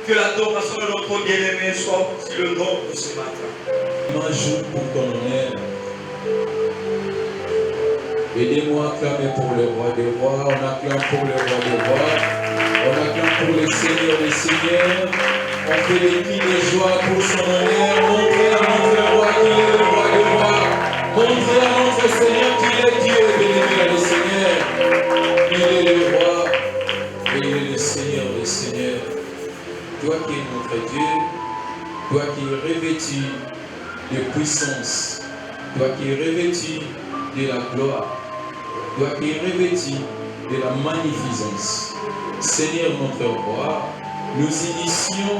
Que l'adoration de notre bien-aimé soit sur le nom de ce matin. Un jour pour ton honneur. Aidez-moi à acclamer pour le roi des rois. On acclame pour le roi des rois. On acclame pour le Seigneur des seigneurs. On fait des cris de joie pour son honneur. Montrez à notre roi qu'il est le roi des rois. Montrez à notre Seigneur qu'il est Dieu. Béni le Seigneur. Il est le roi. Et il est le Seigneur des seigneurs. Toi qui es notre Dieu, toi qui es revêtu de puissance, toi qui es revêtu de la gloire, toi qui es revêtu de la magnificence. Seigneur notre roi, nous initions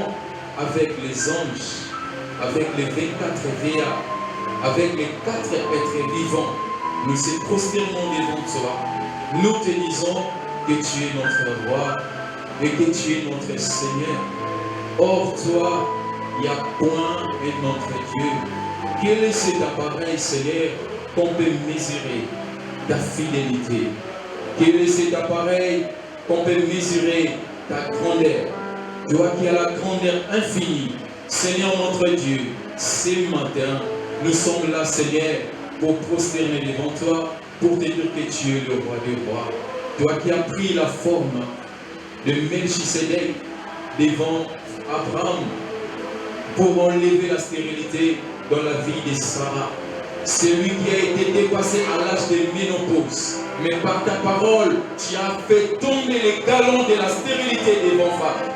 avec les anges, avec les 24 veillards, avec les 4 êtres vivants. Nous se prosternons devant toi. Nous te disons que tu es notre roi et que tu es notre Seigneur. Hors toi, il n'y a point un autre Dieu. Quel est cet appareil, Seigneur, qu'on peut mesurer ta fidélité? Quel est cet appareil qu'on peut mesurer ta grandeur? Toi qui as la grandeur infinie, Seigneur notre Dieu, ce matin, nous sommes là, Seigneur, pour prosterner devant toi, pour te dire que tu es le roi des rois. Toi qui as pris la forme de Melchisedec devant Abraham pour enlever la stérilité dans la vie de Sarah. Celui qui a été dépassé à l'âge de ménopause. Mais par ta parole, tu as fait tomber les galons de la stérilité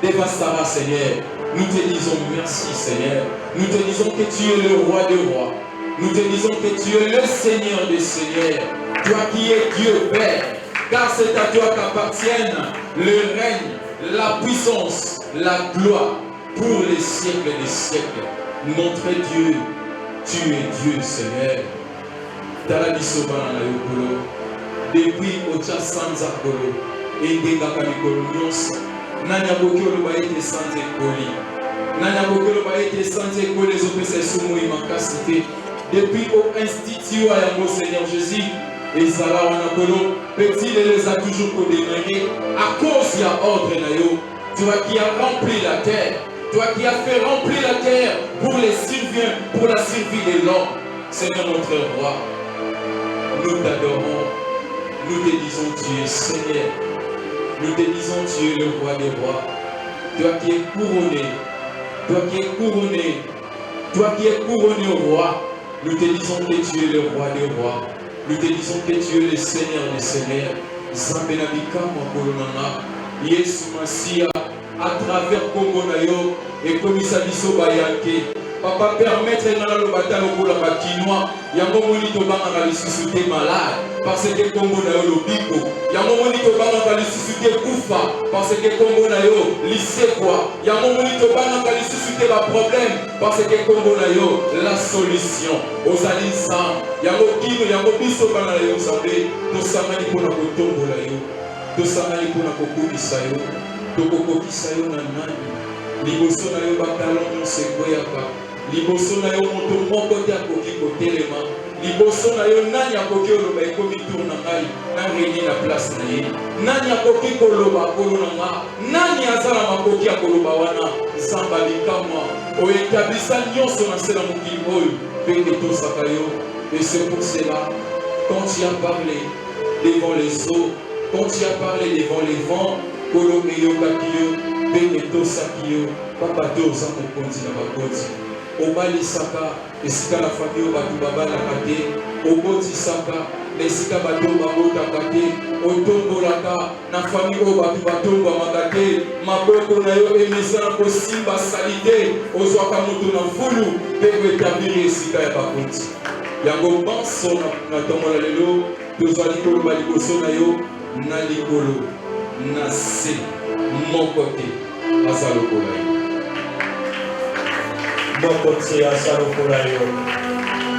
devant Sarah, Seigneur. Nous te disons merci, Seigneur. Nous te disons que tu es le roi des rois. Nous te disons que tu es le Seigneur des seigneurs. Toi qui es Dieu Père. Car c'est à toi qu'appartiennent le règne, la puissance, la gloire pour les siècles des siècles. Notre Dieu, tu es Dieu, Seigneur. Depuis Ocha Sanza Kolo, et Kakamikolo Nyonso, Nanya Bokyo Baïte Santé Koli, Nanya Bokyo Baïte Santé Koli, les opérations Soumoui Makasité, depuis au Institut Ayamo Seigneur Jésus, et Zala Wanakolo, petit les a toujours condamnés à cause de l'ordre Nayo. Toi qui as rempli la terre, toi qui as fait remplir la terre pour les surviens, pour la survie de l'homme, Seigneur notre roi, nous t'adorons, nous te disons tu es Seigneur, nous te disons tu es le roi des rois, toi qui es couronné, toi qui es couronné, toi qui es couronné au roi, nous te disons que tu es le roi des rois. Nous te disons que tu es le Seigneur des seigneurs. Zambenabika Makolonana, Yesu Masia, à travers Congo Nayo et Komisabiso Bayake. Papa, permettre dans le bataille pour la Bakinois, Yango Monito Banga Lissusute malade, parce que Congo Nayo le Biko. Yango Monito Banga Lissusute Koufa, parce que Congo Nayo lycée quoi. Yango Monito Banga Lissusute la problème, parce que Congo Nayo la solution. Aux Alisa, Yango Kino, Yango Biso Banga Nayo Sambe, Tosamani Pona Kotombo Nayo, Tosamani Pona Kokuni Sayo, Tokoko Kisayo Nanani, Liboso Nayo Bakalon Sekoyaka. Liboso na yo moto moko te akoki kotelema. Liboso na yo nani akoki oloba ekomi tour na ngai na réuni na place na ye. Nani akoki koloba kolo na nga. Nani azala makoki akoloba wana. Nzamba likamwa oyetabisa nyonso na se na mokili oyo mpe etosaka yo. Et c'est pour cela, quand tu as parlé devant les eaux, quand tu as parlé devant les vents, kolo eyokaki yo mpe etosaki yo. Papa te oza mokonzi na bakonzi. Obalisaka esika la famille obatu babalaka te, obotisaka esika bato babotaka te, otombolaka na famille obatu batombamaka te, maboko na yo emesana kosimba sali te, ozwaka moto na mvulu mpe koetablir esika ya bakonzi. Yango banso na ntongo na lelo tozwali koloba liboso na yo na likolo na se moko te aza lokola yo.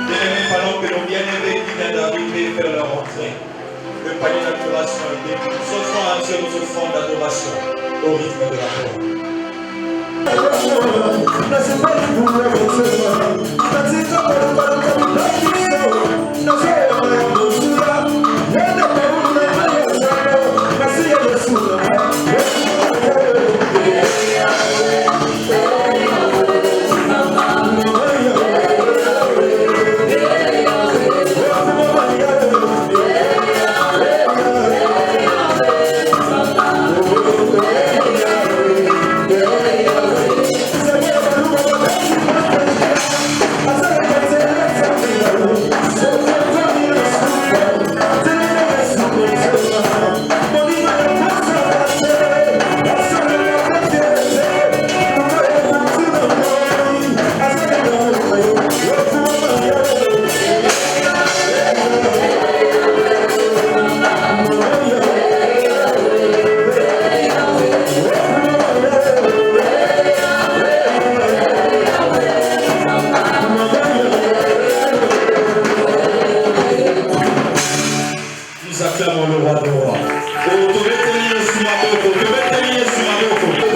Bien-aimés, pendant que nos bien-aimés qui viennent d'arriver faire leur entrée, le panier d'adoration est début. Ce soir, Dieu nous offrons d'adoration au rythme de la voix. acclamons le roi de roi. Oh, tu veux tenir sur ma boca, tu veux tenir sur ma boca.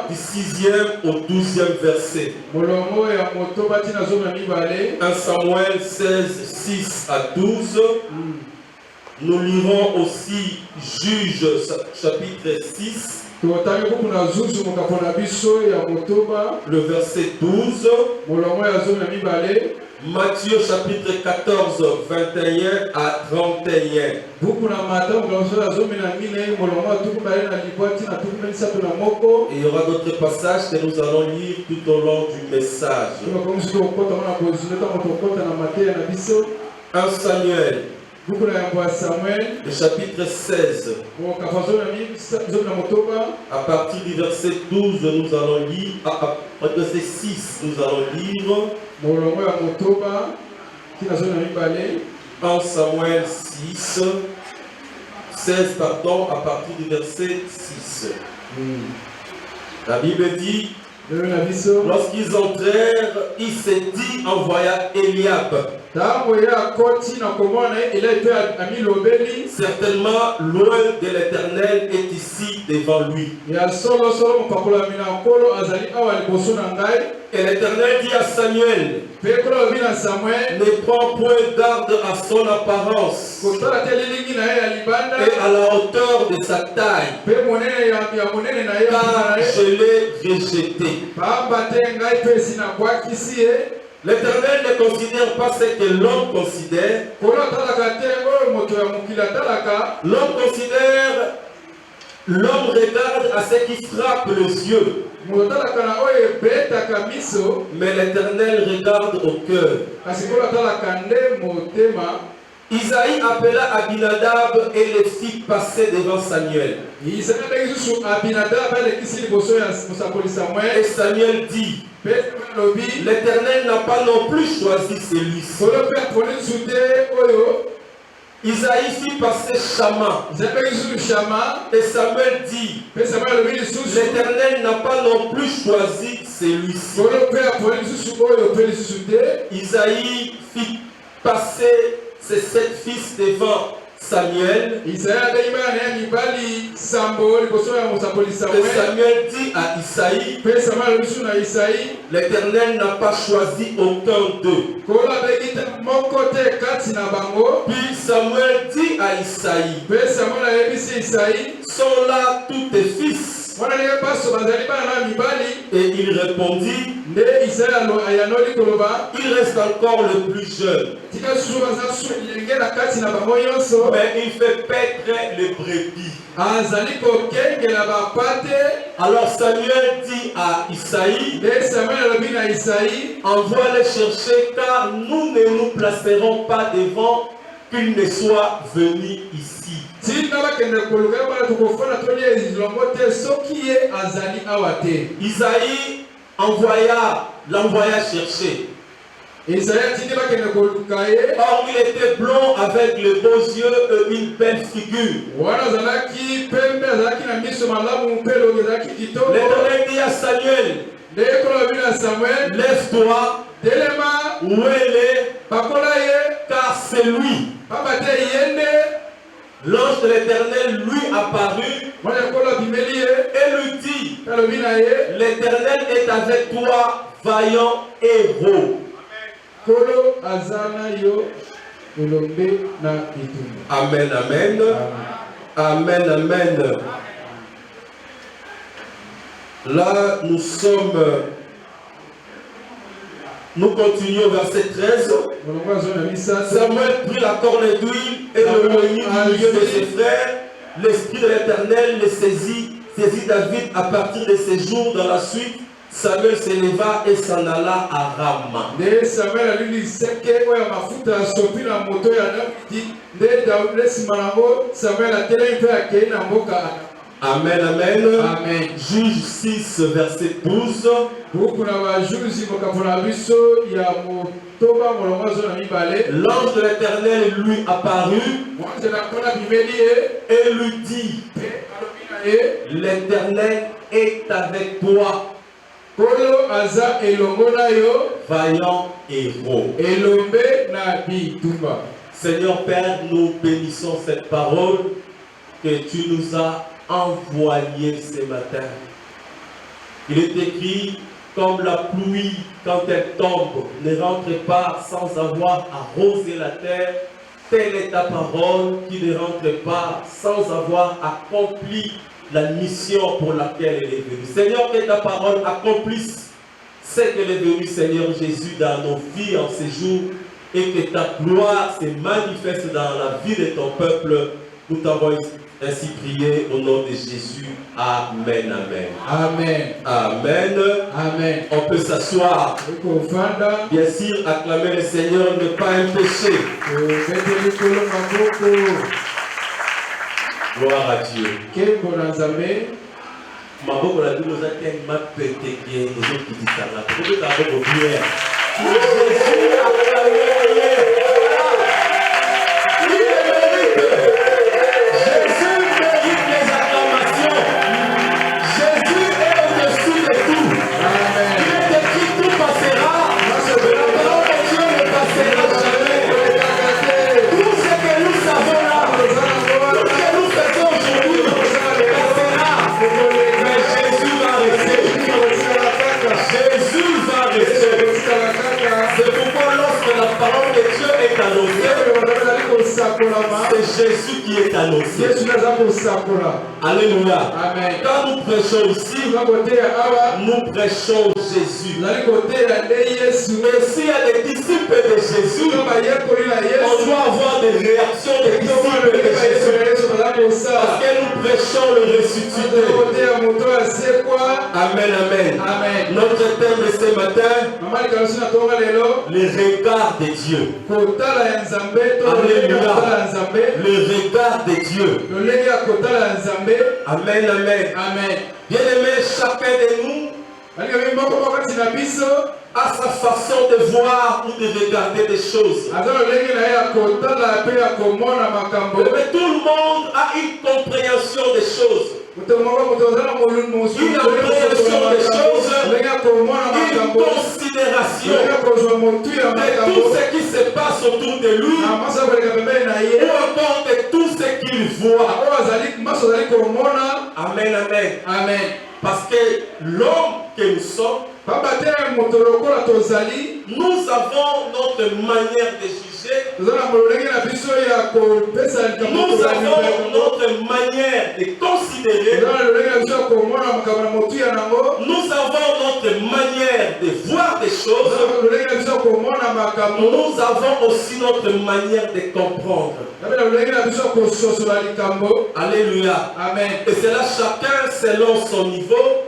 du 6e au 12e verset. 1 Samuel 16, 6 à 12. Nous lirons aussi Juges chapitre 6. Le verset 12. Matthieu chapitre 14, 21 à 31. Et il y aura d'autres passages que nous allons lire tout au long du message. 1 Samuel, le chapitre 16. À partir du verset 12, nous allons lire. À verset 6, nous allons lire. 1 Samuel 6, 16, pardon, à partir du verset 6. La Bible dit, lorsqu'ils entrèrent, il s'est dit, envoya Eliab. Certainement, loin de l'Éternel est ici devant lui. Et l'Éternel dit à Samuel, ne prends point garde à son apparence et à la hauteur de sa taille, car je l'ai rejeté. L'Éternel ne considère pas ce que l'homme considère. L'homme regarde à ce qui frappe les yeux. Mais l'Éternel regarde au cœur. Isaïe appela Abinadab et les fit passer devant Samuel. Et Samuel dit, l'Éternel n'a pas non plus choisi celui-ci. Isaïe fit passer Shama. Et Samuel dit, l'Éternel n'a pas non plus choisi celui-ci. Isaïe fit passer ses 7 fils devant Samuel. Et Samuel dit à Isaïe, l'Éternel n'a pas choisi aucun d'eux. Puis Samuel dit à Isaïe, sont là tous tes fils? Et il répondit, il reste encore le plus jeune, mais il fait paître les brebis. Alors Samuel dit à Isaïe, envoie les chercher, car nous ne nous placerons pas devant qu'il ne soit venu ici. Isaïe l'envoya chercher. Or il était blond avec les beaux yeux et une belle figure. L'Éternel dit à Samuel, lève-toi, où elle est, car c'est lui. L'ange de l'Éternel lui apparut et lui dit, l'Éternel est avec toi, vaillant héros. Amen, amen. Amen, amen. Là, nous continuons verset 13. Samuel prit la corne d'huile et le réunit au milieu de ses frères. L'esprit de l'Éternel les saisit David à partir de ses jours. Dans la suite, Samuel s'éleva et s'en alla à Rama. Amen, amen. Amen. Juge 6, verset 12. L'ange de l'Éternel lui apparut et lui dit, l'Éternel est avec toi, vaillant héros. Seigneur Père, nous bénissons cette parole que tu nous as envoyé ce matin. Il est écrit, comme la pluie, quand elle tombe, ne rentre pas sans avoir arrosé la terre. Telle est ta parole qui ne rentre pas sans avoir accompli la mission pour laquelle elle est venue. Seigneur, que ta parole accomplisse ce qu'elle est venue, Seigneur Jésus, dans nos vies en ces jours, et que ta gloire se manifeste dans la vie de ton peuple. Nous t'avons ainsi prié au nom de Jésus. Amen, amen. Amen. Amen. Amen. On peut s'asseoir. Bien sûr, acclamer le Seigneur n'est pas un péché. Gloire à Dieu. Maboko la Bible nous a tellement pété bien les autres qui disent ça là. Pourquoi tu as beaucoup de prière? Jésus a acclamé. C'est Jésus qui est annoncé. Alléluia. Amen. Quand nous prêchons ici, nous prêchons Jésus. Et s'il y a des disciples de Jésus, on doit avoir des réactions des disciples de Jésus. Parce que nous prêchons le ressuscité. Amen, amen. Amen. Notre thème de ce matin, les regards de Dieu. Alléluia. Le regard de Dieu. Amen, amen. Amen. Bien aimé, chacun de nous a sa façon de voir ou de regarder des choses. Mais tout le monde a une compréhension des choses. Une appréhension des choses, une considération de tout ce qui se passe autour de lui, ou encore de tout ce qu'il voit. Amen, amen. Amen. Parce que l'homme que nous sommes, nous avons notre manière de juger. Nous avons notre manière de considérer. Nous avons notre manière de voir des choses. Nous avons aussi notre manière de comprendre. Alléluia. Amen. Et c'est là chacun selon son niveau.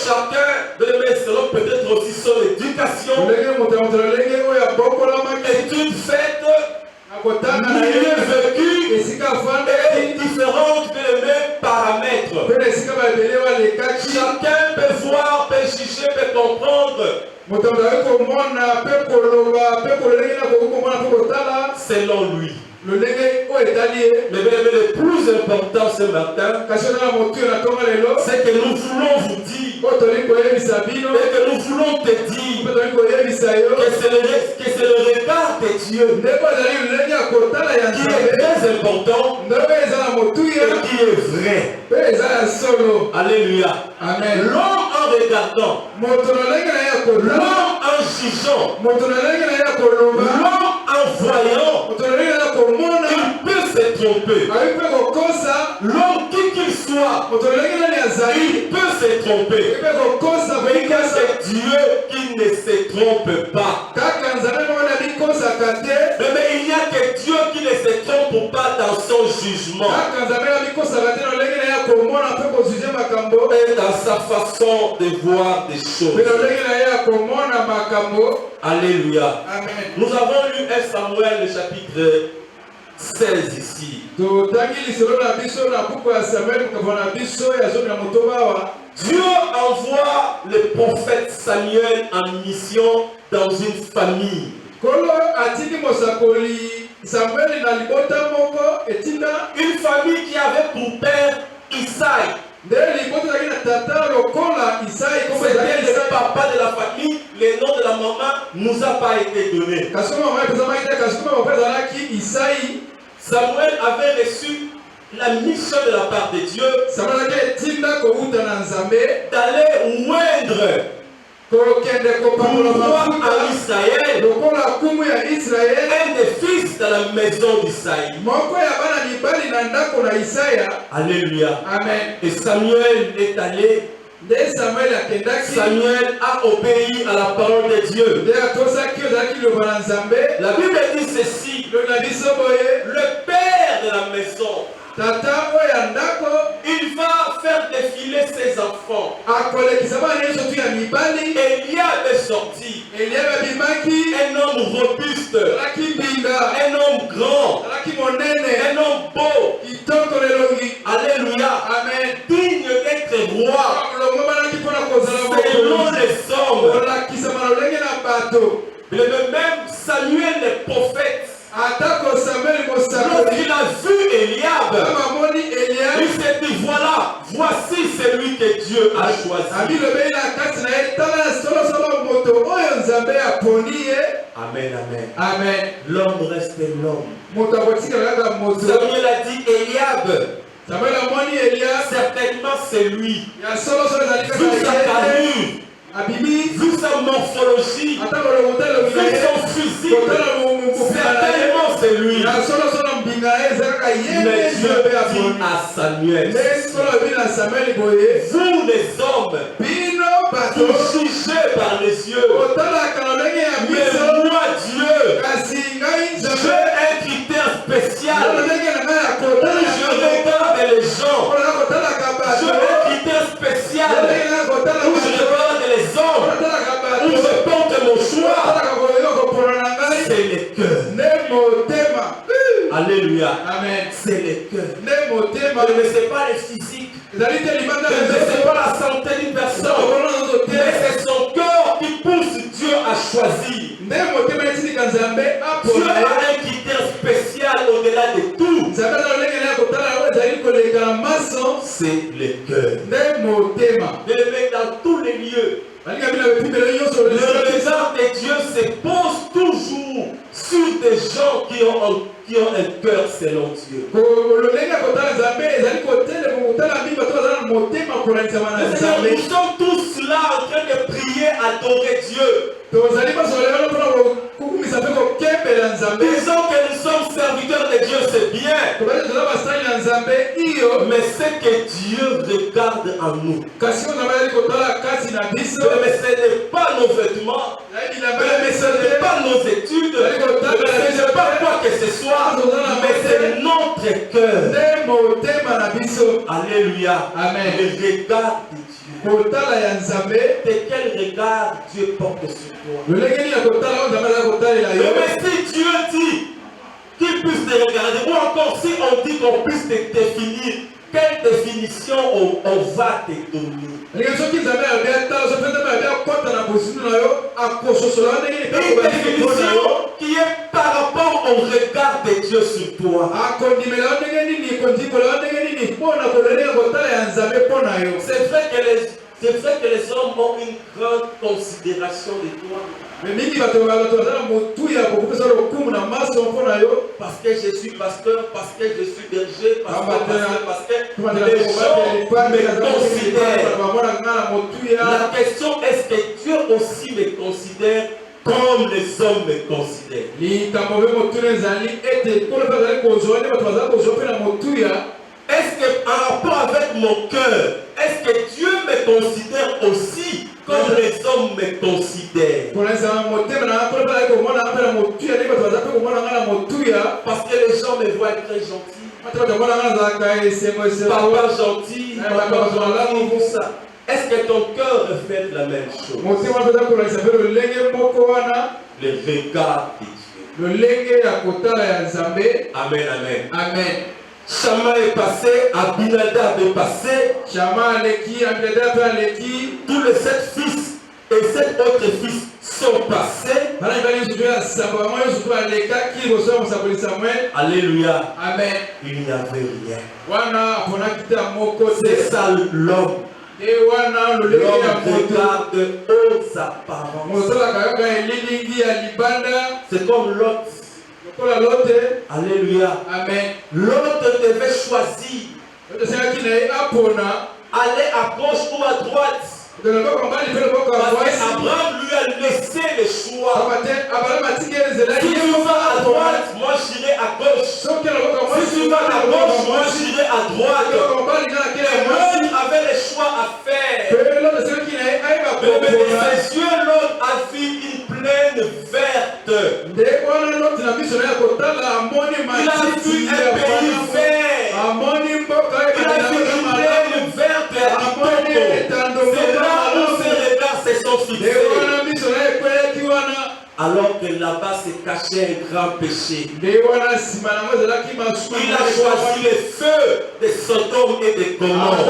Chacun selon peut-être aussi son éducation. Études faites, milieu vécu et différentes que les mêmes paramètres. Chacun peut voir, peut juger, peut comprendre. Selon lui. Mais le plus important ce matin, c'est que nous voulons vous dire et que nous voulons te dire que c'est le regard de Dieu qui est très important et qui est vrai. Alléluia. Amen. L'homme en regardant, l'homme en jugeant, l'homme en voyant, il peut se tromper. L'homme qui qu'il soit, il peut se tromper. Mais il y a ce Dieu qui ne se trompe pas. Mais il n'y a que Dieu qui ne se trompe pas dans son jugement. Et dans sa façon de voir des choses. Alléluia. Amen. Nous avons lu 1 Samuel, le chapitre 16 ici. Dieu envoie le prophète Samuel en mission dans une famille. Une famille qui avait pour père Isaïe. C'était le papa de la famille, le nom de la maman nous a pas été donné. Samuel avait reçu la mission de la part de Dieu d'aller oindre pour roi en Israël un des fils de la maison d'Isaïe. Alléluia. Amen. Et Samuel est allé. Samuel a obéi à la parole de Dieu. La Bible dit ceci: le père de la maison, il va faire défiler ses enfants. Eliab est sorti, un homme robuste, un homme grand, un homme beau. Alléluia. Amen. Digne d'être roi selon les hommes. Mais même Samuel le prophète, lorsqu'il a vu Eliab, il s'est dit: voilà, voici celui que Dieu a choisi. Amen, amen. Amen. L'homme reste l'homme. Samuel a dit: Eliab, certainement c'est lui. Vu sa carrure, vu sa morphologie, vu son physique, certainement c'est lui. Mais Dieu dit à Samuel: vous les hommes, vous jugez par les yeux, mais moi Dieu, j'ai un critère spécial. Je regarde les gens. J'ai un critère spécial où je regarde les hommes, où je porte mon choix. C'est le cœur. Alléluia. Amen. C'est le cœur. Je ne sais pas les physiques. Je ne sais pas la santé d'une personne. Mais c'est son cœur qui pousse Dieu à choisir. Dieu a un critère spécial au-delà de tout. C'est le cœur. Je le mets dans tous les lieux. Le regard de Dieu se pose toujours sur des gens qui ont un cœur selon Dieu. Nous sommes tous là en train de prier, adorer Dieu. Disons que nous sommes serviteurs de Dieu, c'est bien. Mais ce que Dieu regarde en nous, mais ce n'est pas nos vêtements, mais ce n'est pas nos études, ce n'est pas quoi que ce soit, mais c'est notre cœur. Alléluia. Amen. Le regard de Dieu. De quel regard Dieu porte sur toi? Mais si Dieu dit qu'il puisse te regarder, ou encore si on dit qu'on puisse te définir, quelle définition on va te donner? Une définition qui est par rapport au regard de Dieu sur toi. C'est vrai que les hommes ont une grande considération de toi. Parce que je suis pasteur, parce que je suis berger, parce que les gens me considèrent. La question est-ce que Dieu aussi me considère comme les hommes me considèrent? Est-ce que en rapport avec mon cœur, est-ce que Dieu me considère aussi comme les hommes me considèrent? Parce que les gens me voient très gentil. Papa gentil, papa gentil, tout ça. Est-ce que ton cœur reflète la même chose? Le regard de Dieu. Amen, amen. Amen. Shama est passé, Abinadab est passé. Tous les 7 fils et 7 autres fils sont passés. Alléluia. Amen. Il n'y avait rien. C'est ça l'homme. L'homme regarde aux apparences. C'est comme Lot. Alléluia. Amen. L'autre devait choisir aller à gauche ou à droite. Parce qu'Abraham lui a laissé le choix. Si tu vas à droite, moi j'irai à gauche. Si tu vas à gauche, moi j'irai à droite. Et l'autre avait le choix à faire. Mais ses yeux, l'autre a vu une plaine verte. Il a vu un pays vert. Il a vu une plaine verte. C'est là où ses regards se sont fixés. Alors que là-bas se cachait un grand péché. Il a choisi le feu de Sodome et de Gomorrhe.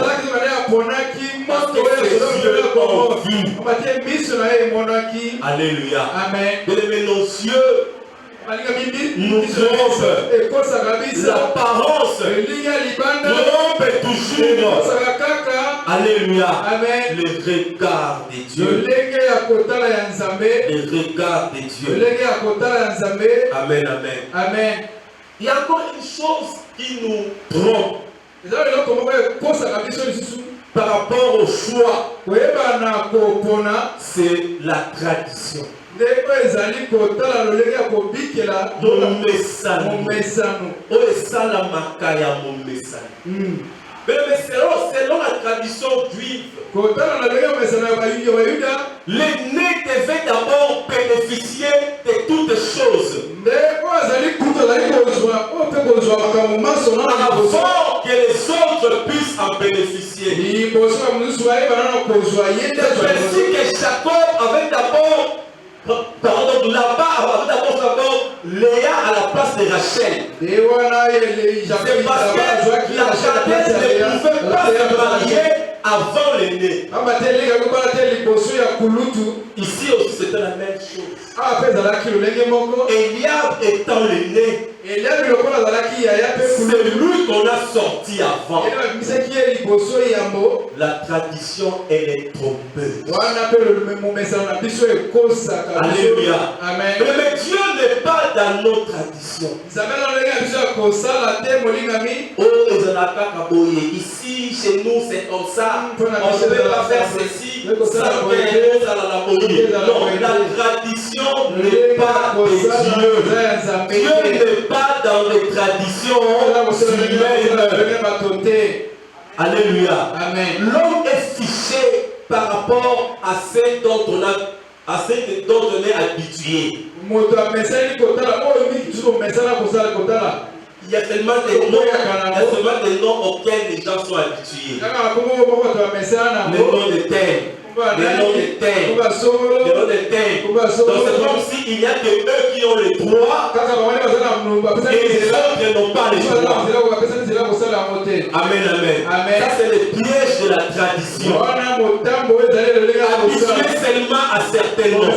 Parce que ses yeux ont vu. Alléluia. Amen. Mais nos yeux nous trompent. L'apparence trompe toujours. Alléluia. Amen. Le regard de Dieu. Le regard de Dieu. Amen, amen. Amen. Il y a encore une chose qui nous trompe par rapport au choix. C'est la tradition. Mais selon la tradition juive, l'aîné devait d'abord bénéficier de toutes choses avant que les autres puissent en bénéficier. C'est ainsi que Jacob avait d'abord là-bas, d'abord Léa à la place de Rachel. C'est parce que la Jadès ne pouvait pas se marier avant l'aîné. Ici aussi c'était la même chose. Eliab étant l'aîné, c'est lui qu'on a sorti avant. La tradition, elle est trompeuse. Alléluia. Amen. Mais Dieu n'est pas dans nos traditions. Ici, chez nous, c'est comme ça. On ne peut pas faire ceci. Non, la tradition n'est pas de Dieu. Dieu n'est pas dans les traditions humaines. Alléluia. Amen. L'homme est fiché par rapport à ce dont on est habitué. Il y a tellement de noms auxquels les gens sont habitués. Les noms de terre. Les noms de terre. Donc c'est comme s'il n'y a que eux qui ont le droit et les autres n'ont pas le droit. Amen, amen. Ça c'est le piège de la tradition. Habitué seulement à certains noms.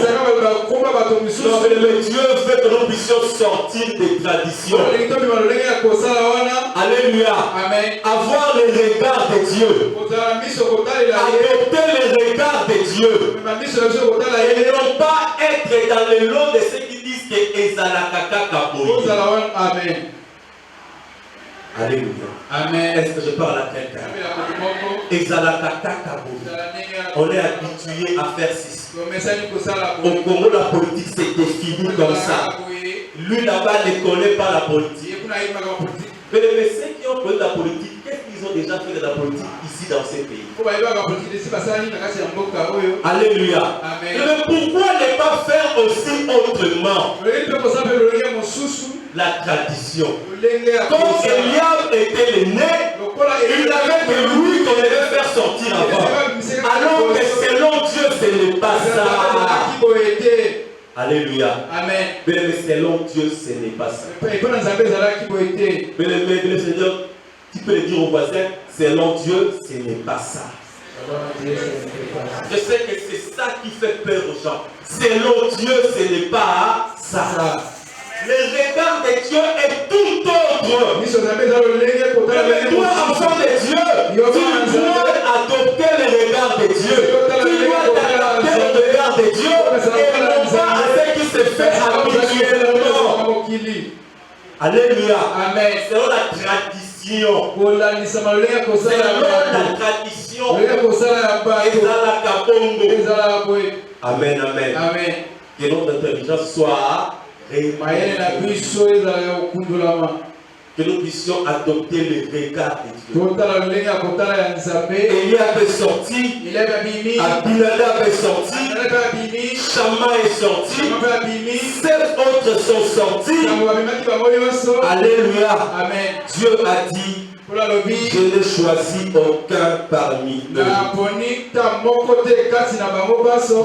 Mais Dieu veut que nous puissions sortir des traditions. Alléluia. Amen. Avoir le regard de Dieu. Adopter le regard de Dieu. Et non pas être dans le lot de ceux qui disent que Ezalakaka Kaboy. Amen. Alléluia. Amen. Est-ce que je parle à quelqu'un? Ezalakaka Kaboy. On est habitué à faire ceci. Au Congo, la politique s'est définie comme ça. Lui là-bas ne connaît pas la politique. Mais ceux qui ont connu la politique, qu'est-ce qu'ils ont déjà fait de la politique ici dans ces pays? Alléluia. Amen. Mais pourquoi ne pas faire aussi autrement? La tradition. Comme Eliab était l'aîné, il n'avait que lui qu'on devait faire sortir avant. Alors que selon Dieu, ce n'est pas ça. Alléluia. Amen. Mais selon Dieu, ce n'est pas ça. Mais le Seigneur, tu peux le dire au voisin, selon Dieu, ce n'est pas ça. Je sais que c'est ça qui fait peur aux gens. Selon Dieu, ce n'est pas ça. Le regard de Dieu est tout autre. Mais toi, enfant de Dieu, tu dois adopter le regard de Dieu. Tu dois t'adapter au regard de Dieu et non pas à ce qui se fait habituellement. Alléluia. Amen. Selon la tradition. Selon la tradition. Amen, amen. Amen. Que notre intelligence soit réveillée. Que nous puissions adopter le regard de Dieu. Eliab est sorti, Abinadab est sorti, Shama est sorti, 7 autres sont sortis. Alléluia. Amen. Dieu a dit, je n'ai choisi aucun parmi eux.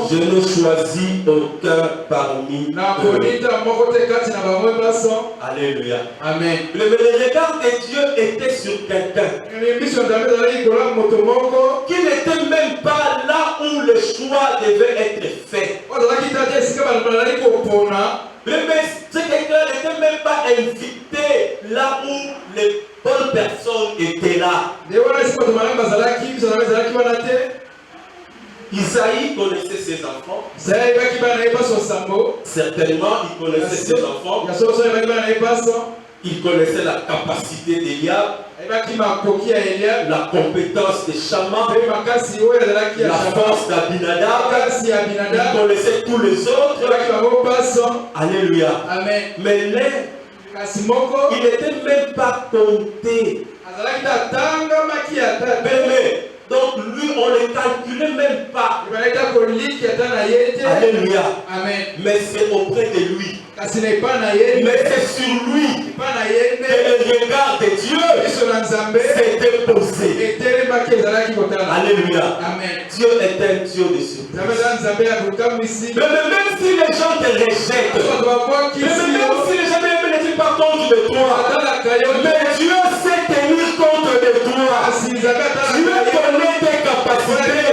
Je n'ai choisi aucun parmi eux. Alléluia. Amen. Le regard de Dieu était sur quelqu'un qui n'était même pas là où le choix devait être fait. Mais ce quelqu'un n'était même pas invité là où les bonnes personnes étaient là. Isaïe connaissait ses enfants. Certainement, il connaissait ses enfants. Il connaissait la capacité d'Eliab, la compétence de Shama, la force d'Abinadab. Il connaissait tous les autres. Alléluia. Amen. Mais là, il n'était même pas compté. Donc lui, on ne le calculait même pas. Alléluia. Amen. Mais c'est auprès de lui. Mais c'est sur lui que le regard de Dieu s'était posé. Alléluia. Amen. Dieu est un Dieu de surprise. Mais même si les gens te rejettent, même si les gens ne tiennent pas compte de toi, mais Dieu sait tenir compte de toi. Dieu connaît tes capacités.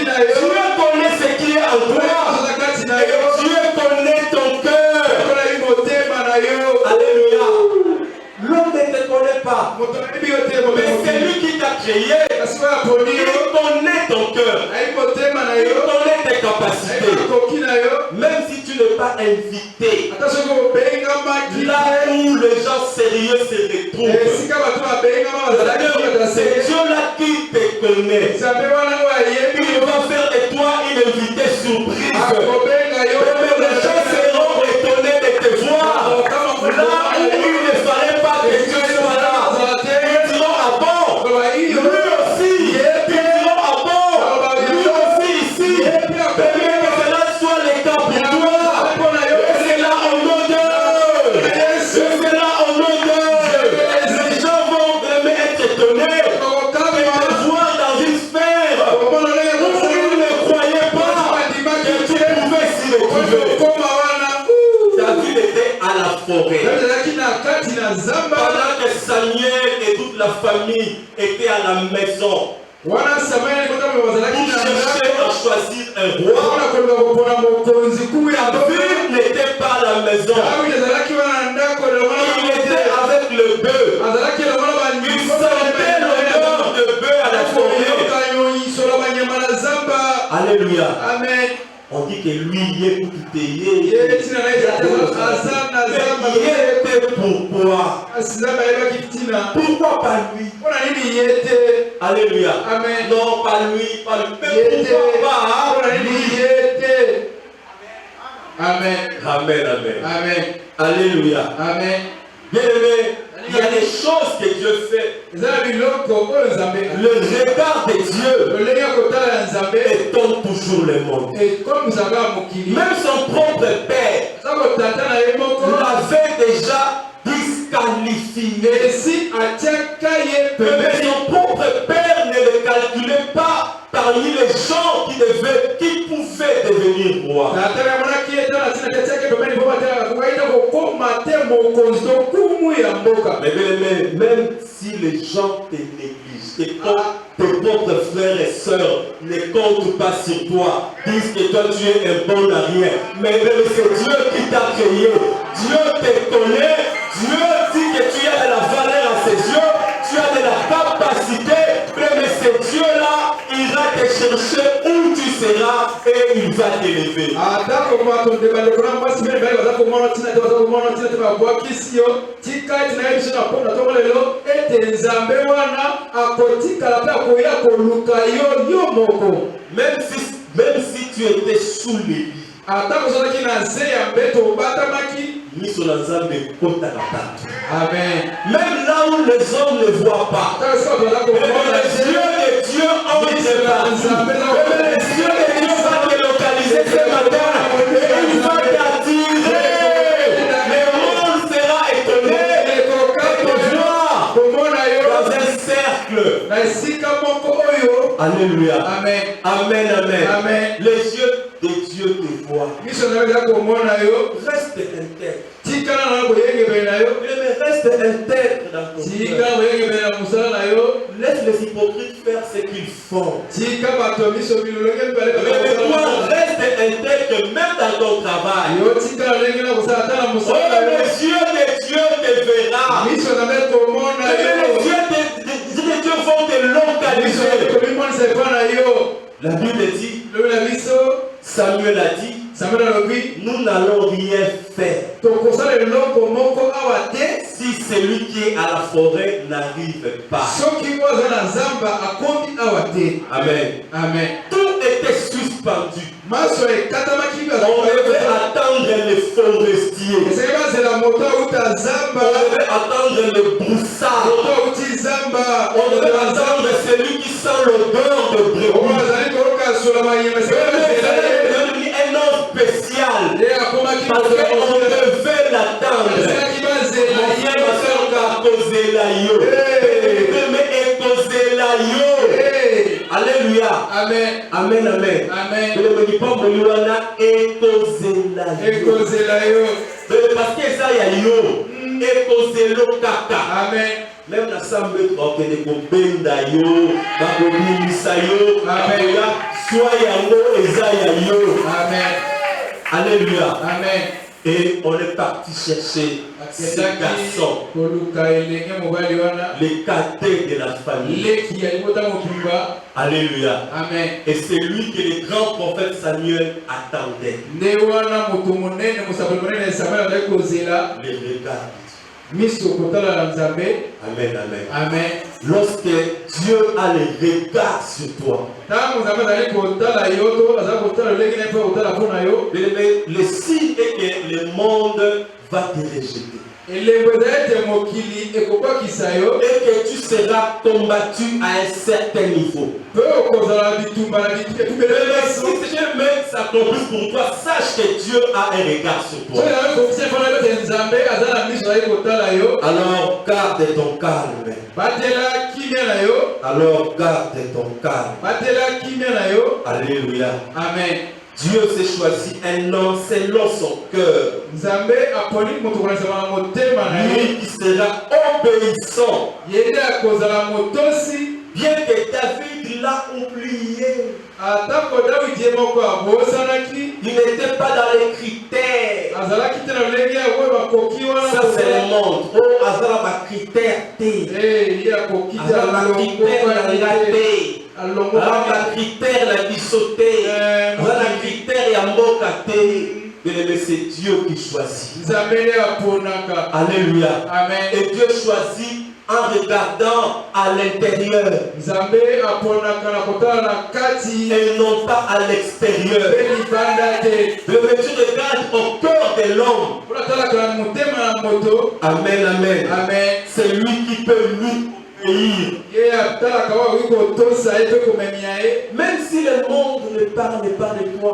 Dieu connaît ce qui est en toi. Et Dieu connaît ton cœur. Alléluia. L'homme ne te connaît pas. Mais c'est lui qui t'a créé. Il connaît ton cœur. Il connaît tes capacités. Même si tu n'es pas invité, là où les gens sérieux se retrouvent, c'est Dieu-là qui te connaît. Il va faire de toi une invitée surprise. Mais les gens seront étonnés de te voir. Là où il ne fallait pas que Dieu soit là. Ils diront ah bon, lui aussi. Ils diront ah bon, lui aussi ici. Permets que cela soit le cas pour toi. Et c'est là au nom d'eux. C'est là au nom d'eux. Les gens vont vraiment être étonnés de te voir dans une sphère où ils ne croyaient pas que tu pouvais s'y retrouver. David était à la forêt. Pendant que Samuel et toute la famille étaient à la maison pour chercher à choisir un roi, David n'était pas à la maison. Il était avec le bœuf. Il sentait l'odeur de bœuf à la forêt. Alléluia. Amen. On dit que lui, il est pour tout payer. Pourquoi? Pourquoi pas lui? Alléluia. Amen. Non, pas lui, pas lui. Mais pourquoi pas lui? Amen. Amen, amen. Amen. Alléluia. Amen. Bien aimé, il y a des choses que Dieu fait. Le regard de Dieu étonne toujours le monde. Même son propre père l'avait déjà disqualifié. Mais son propre père ne le calculait pas parmi les gens qui pouvaient devenir roi. Mais même si les gens te négligent, tes propres frères et sœurs ne comptent pas sur toi, disent que toi tu es un bon à rien. Mais c'est Dieu qui t'a créé. Dieu te connaît. Dieu dit que tu as de la valeur à ses yeux. Tu as de la capacité. Mais c'est Dieu là, il va te chercher où tu seras et il va t'élever. Même si tu étais sous les lits, Amen. même là où les hommes ne voient pas, les yeux de Dieu entrent partout. Les yeux de Dieu vont te localiser ce matin et il va t'attirer. Le monde sera étonné et te voir dans un cercle. Alléluia. Amen. Amen, amen. Amen. Les yeux de Dieu te voient. Reste intègre. Mais reste intègre dans ton cœur. Laisse les hypocrites faire ce qu'ils font. Mais toi, reste intègre même dans ton travail. Oh, les yeux de Dieu te verra. Mais les yeux de Dieu vont te localiser. La Bible dit, Samuel a dit, nous n'allons rien faire si celui qui est à la forêt n'arrive pas. Amen. Amen. Tout était suspendu. On devait attendre les forestiers. On devait attendre le broussard. On devait attendre celui qui sent l'odeur de brebis. Un homme spécial. Parce qu'on devait l'attendre. Mon frère, ma soeur, car causer la yo. Mais causer la yo. Alléluia. Amen. Amen, amen. Amen. Je ne me dis pas que nous avons causer la yo. Parce que ça y a yo. Causer le kaka. Amen. Même la sambe ok de kobenda yo, bakobimisa yo. Amen. Soit yango eza ya yo. Amen. Alléluia. Amen. Et on est parti chercher ces garçons, les cadets de la famille. Alléluia. Amen. Et c'est lui que le grand prophète Samuel attendait. Les regards. Amen, amen. Amen. Lorsque Dieu a les regards sur toi, le signe est que le monde va te rejeter. Et que tu seras combattu à un certain niveau. Si jamais ça s'accomplit pour toi, sache que Dieu a un regard sur toi. Alors garde ton calme. Alors garde ton calme. Alléluia. Amen. Dieu s'est choisi un homme selon son cœur. Lui qui sera obéissant. Bien que David l'a oublié. Il n'était pas dans les critères. Ça c'est le monde. Oh, Azala ma critère T. Azala ma critère la T. Azala ma critère la bisoté. Azala ma critère ya mboka T. Mais c'est Dieu qui choisit. Alléluia. Amen. Et Dieu choisit en regardant à l'intérieur et non pas à l'extérieur. Mais tu regardes au cœur de l'homme. Amen, amen. Amen. C'est lui qui peut lui obéir. Même si le monde ne parle pas de toi.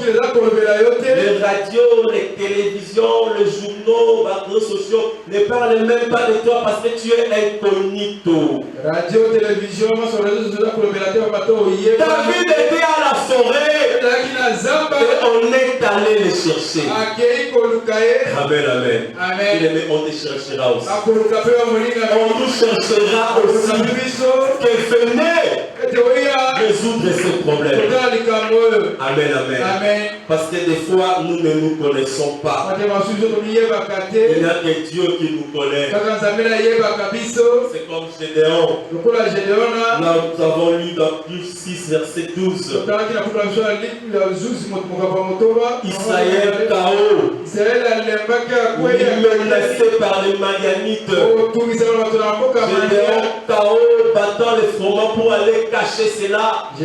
Les radios, les télévisions, les journaux, les réseaux sociaux ne parlent même pas de toi parce que tu es incognito. Radio, télévision, David était à la forêt et on est allé le chercher. Amen, amen. Amen. On te cherchera aussi. On nous cherchera aussi. Que venez résoudre ces problèmes. Amen, amen. Amen. Parce que des fois, nous ne nous connaissons pas. Il y a que Dieu qui nous connaît. C'est comme Gédéon. Là, nous avons lu dans Plus 6, verset 12. Israël chaos. Menacé par les Madianites. Gédéon chaos, battant les fromages pour aller cacher cela. Et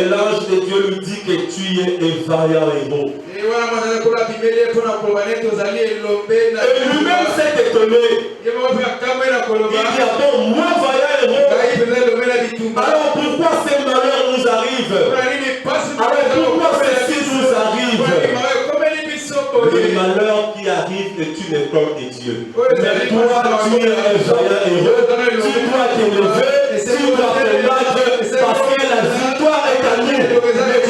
l'ange de Dieu lui dit que tu es un vaillant héros. Et lui-même s'est étonné. Il dit, ah bon, moi vaillant héros. Alors pourquoi ces malheurs nous arrivent? Alors pourquoi ceci nous arrive? Les malheurs qui arrivent et tu n'es pas de Dieu. Mais toi, tu es un vaillant héros. Tu dois t'élever, tu dois te battre parce que la victoire est à nous. Le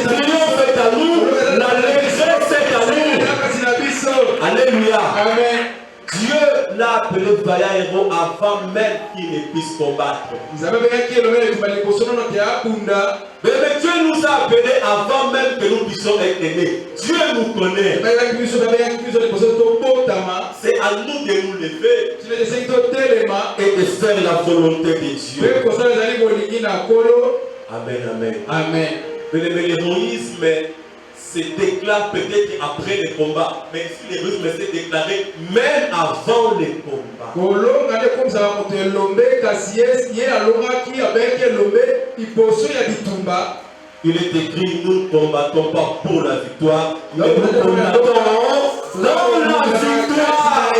triomphe est à nous. L'allégresse est à nous. Alléluia. Amen. Dieu l'a appelé vaillant héros avant même qu'il ne puisse combattre. Mais Dieu nous a appelés avant même que nous puissions être aimés. Dieu nous connaît. C'est à nous de nous lever et de faire la volonté de Dieu. Amen, amen. Amen. L'héroïsme se déclare peut-être après le combat, mais si l'héroïsme s'est déclaré même avant le combat. Il est écrit, nous ne combattons pas pour la victoire, mais nous combattons dans la victoire.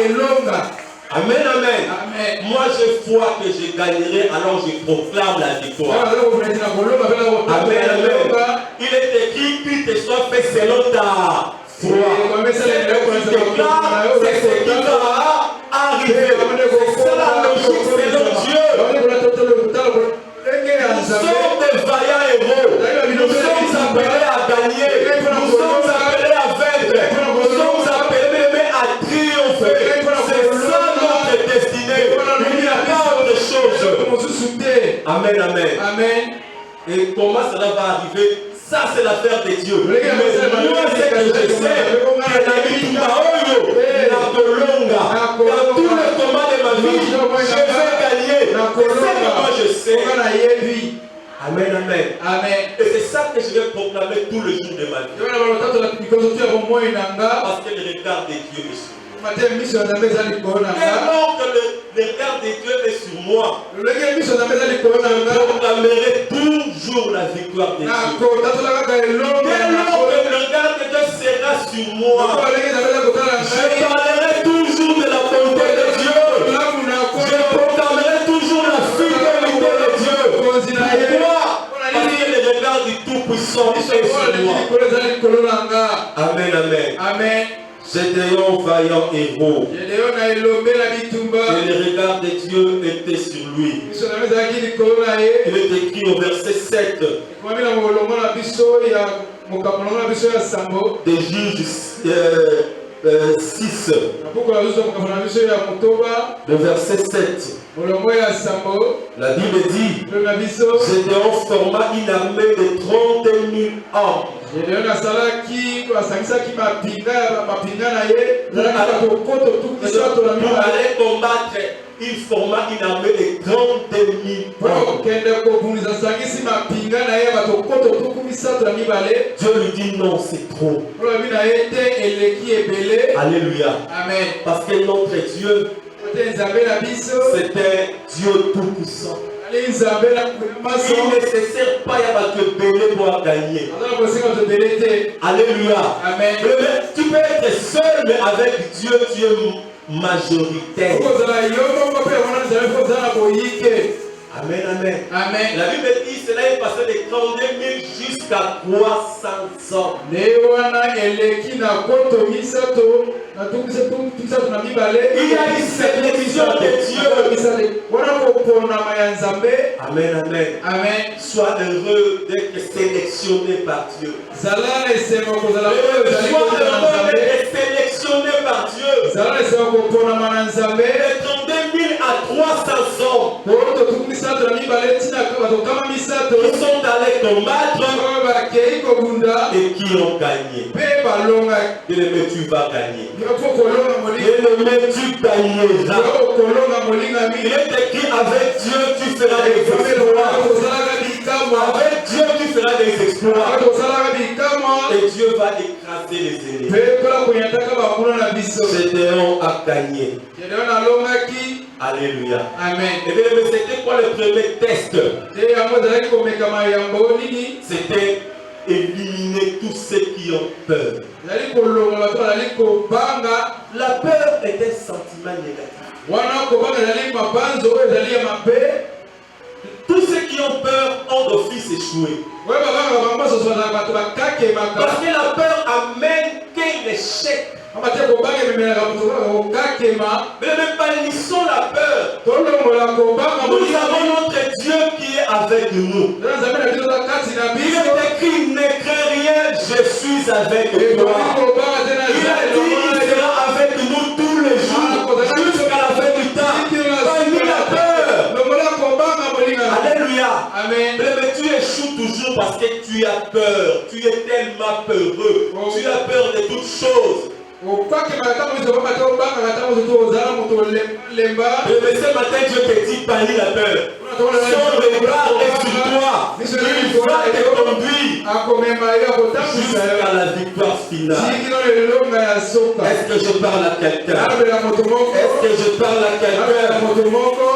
Amen, amen, amen. Moi je crois que je gagnerai, alors je proclame la victoire. Amen, amen. Il est écrit qu'il te soit fait selon ta foi. C'est ce que tu déclares, c'est ce qui va arriver. C'est ça la logique selon Dieu. Nous sommes des vaillants héros. Nous sommes appelés à gagner. Nous sommes appelés à vaincre. Nous sommes appelés à triompher. C'est ça notre destinée. Il n'y a pas autre chose. Amen, amen. Amen. Et comment cela va arriver? Ça, c'est l'affaire de Dieu. Mais moi, c'est que je sais que la vie la Bolonga, dans tous les combats de ma vie, je vais gagner. C'est ça que moi je sais. Amen, amen. Amen. Et c'est ça que je vais proclamer tout le jour de ma vie. Parce que le regard de Dieu est sur moi. Et alors que le regard de Dieu est sur moi, je proclamerai toujours la victoire de Dieu. Et alors que le regard de Dieu sera sur moi, je parlerai toujours de la bonté de Dieu. Je proclamerai toujours la fidélité de Dieu. Pourquoi? Parce que le regard du Tout-Puissant est sur moi. Amen, amen. Amen. Gédéon vaillant héros. Et le regard de Dieu était sur lui. Il est écrit au verset 7 des Juges 6. Le verset 7. La Bible dit, Gédéon forma une armée de 30 000 hommes. Pour aller combattre, il forma une armée de 30 000 hommes. Dieu lui dit non, c'est trop. Alléluia. Amen. Parce que notre Dieu, c'était Dieu tout-puissant. Il ne se sert pas de belé pour gagner. Alléluia. Amen. Tu peux être seul, mais avec Dieu, tu es majoritaire. Amen, amen. Amen. La Bible dit cela est passé de 32 000 jusqu'à 300 ans. Il y a une sélection de Dieu. Amen, amen. Amen. Sois heureux d'être sélectionné par Dieu. Sois heureux d'être sélectionné par Dieu. Les 32 000 à 300 hommes qui sont allés combattre et qui ont gagné. Bien-aimé, tu vas gagner. Bien-aimé, tu gagneras. Il est écrit avec Dieu, tu feras des exploits. Avec Dieu, tu feras des exploits. Et Dieu va écraser les ennemis. Gédéon a gagné. Alléluia. Amen. Et bien, c'était quoi le premier test? C'était éliminer tous ceux qui ont peur. La peur est un sentiment négatif. Tous ceux qui ont peur ont d'office échoué. Parce que la peur amène qu'un échec. Mais même bannissons la peur. Nous avons notre Dieu qui est avec nous. Il est écrit, ne crains rien, je suis avec toi. Il a dit, il sera avec nous tous les jours, jusqu'à la fin du temps. Bannis la peur. Alléluia. Amen. Mais tu échoues toujours parce que tu as peur. Tu es tellement peureux. Tu as peur de toutes choses. Mais ce matin, Dieu te dit, bannis la peur. Son regard est sur toi. Il va te conduire jusqu'à la victoire finale. Est-ce que je parle à quelqu'un? Est-ce que je parle à quelqu'un?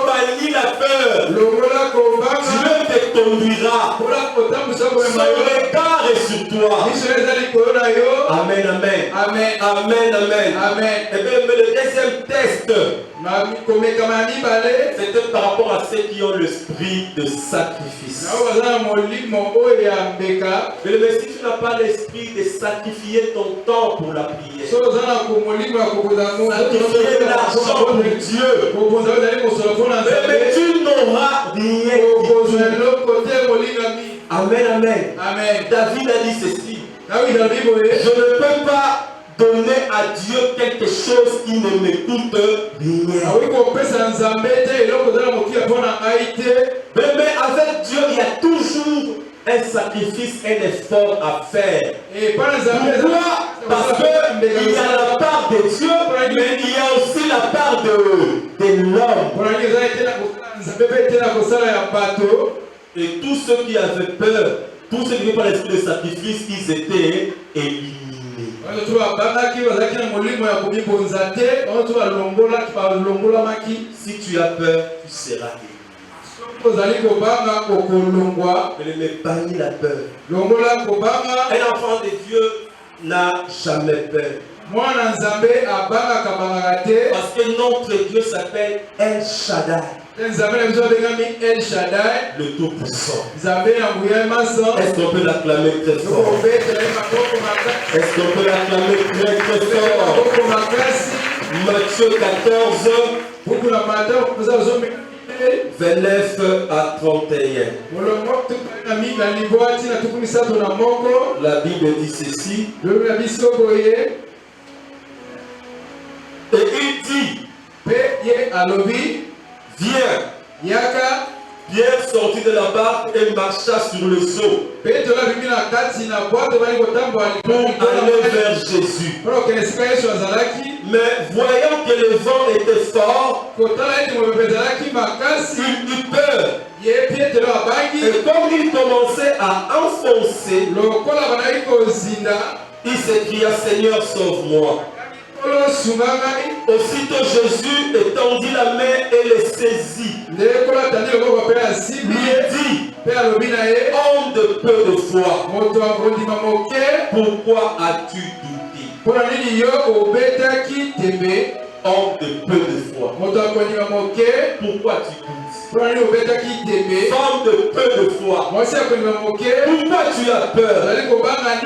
Bannis la peur. Dieu te conduira. Son regard est sur toi. Amen, amen. Amen. Amen, amen. Amen. Et bien, mais le deuxième test, c'était par rapport à ceux qui ont l'esprit de sacrifice. Mais si tu n'as pas l'esprit de sacrifier ton temps pour la prière, sacrifier l'argent pour Dieu, mais tu n'auras rien. Amen, amen. Amen. David a dit ceci. Je ne peux pas donner à Dieu quelque chose qui ne me coûte rien. Mais avec Dieu, il y a toujours un sacrifice, un effort à faire. Pourquoi? Parce qu'il y a la part de Dieu, mais il y a aussi la part de l'homme. Et tous ceux qui avaient peur, tous ceux qui n'avaient pas l'esprit de sacrifice, ils étaient éliminés. Si tu as peur, tu seras éliminé. Mais bannis la peur. Un enfant de Dieu n'a jamais peur. Parce que notre Dieu s'appelle El Shaddai. Le Tout-Puissant. Est-ce qu'on peut l'acclamer très fort? Est-ce qu'on peut l'acclamer très très fort? Matthieu 14, 29 à 31. La Bible dit ceci. Et il dit, viens. Pierre sortit de la barque et marcha sur les eaux pour aller vers Jésus. Mais voyant que le vent était fort, il eut peur. Et comme il commençait à enfoncer, il s'écria, Seigneur, sauve-moi. Aussitôt Jésus étendit la main et le saisit. Lui dit, homme de peu de foi, pourquoi as-tu douté? Homme de peu de foi, pourquoi tu doutes? Femme de peu de foi, pourquoi tu as peur?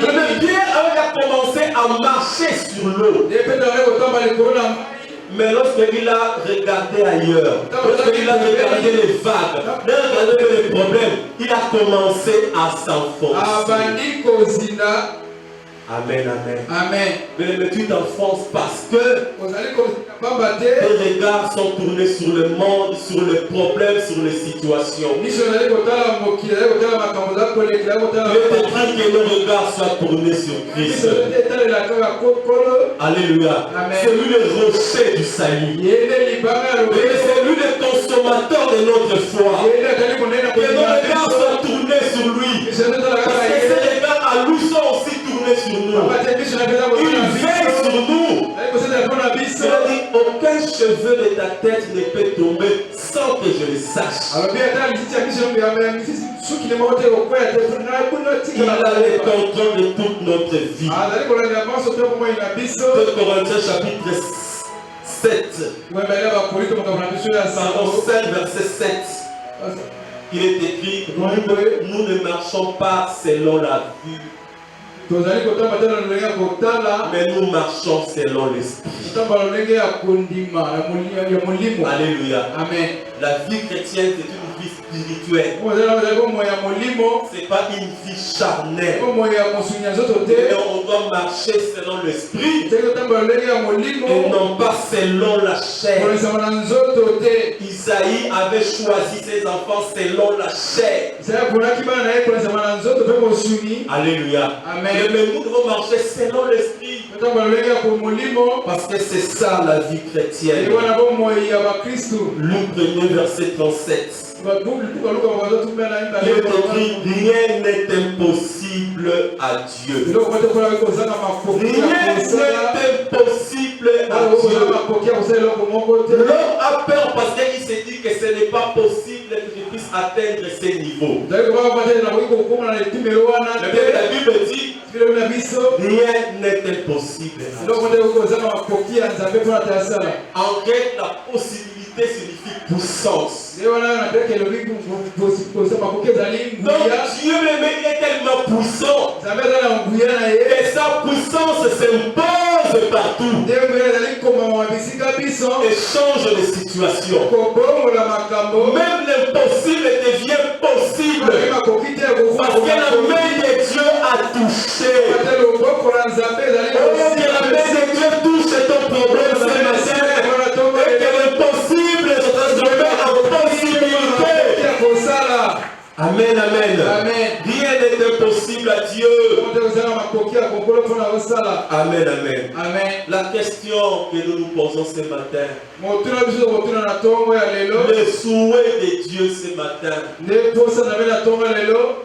Mais Pierre avait commencé à marcher sur l'eau. Mais lorsqu'il a regardé ailleurs, lorsqu'il a regardé les vagues, lorsqu'il a regardé les problèmes, il a commencé à s'enfoncer. Amen, amen. Amen. Mais tu t'enfonces parce que tes regards sont tournés sur le monde, sur les problèmes, sur les situations. Je te prie que nos regards soient tournés sur Christ. Alléluia. C'est lui le rocher du salut. C'est lui le consommateur de notre foi. Que nos regards soient tournés sur lui. Parce que ces regards à lui sont aussi tournés sur nous. Il veille sur nous. Il a dit, aucun cheveu de ta tête ne peut tomber sans que je le sache. Il a le contrôle de toute notre vie. 2 Corinthiens chapitre 7. Pardon, 5 verset 7. Il est écrit, nous ne marchons pas selon la vue, mais nous marchons selon l'esprit. Alléluia. Amen. La vie chrétienne, c'est une vie spirituelle. C'est pas une vie charnelle. Mais on doit marcher selon l'esprit et non pas selon la chair. Isaïe avait choisi ses enfants selon la chair. Alléluia. Amen. Mais nous devons marcher selon l'esprit. Parce que c'est ça la vie chrétienne. Luc 1 verset 37. Il est écrit, rien n'est impossible à Dieu. Rien n'est impossible à Dieu. L'homme a peur parce qu'il s'est dit que ce n'est pas possible que je puisse atteindre ces niveaux. La Bible dit, rien n'est impossible à Dieu. En grec, la possibilité signifie puissance. Donc Dieu même est tellement puissant et sa puissance s'impose partout et change les situations. Même l'impossible devient possible parce que la main de Dieu a touché. Oh, que la main de Dieu touche ton problème ce matin et que l'impossible se transforme en possibilité. Amen, amen. Rien n'est impossible à Dieu. Amen, amen. La question que nous nous posons ce matin, le souhait de Dieu ce matin,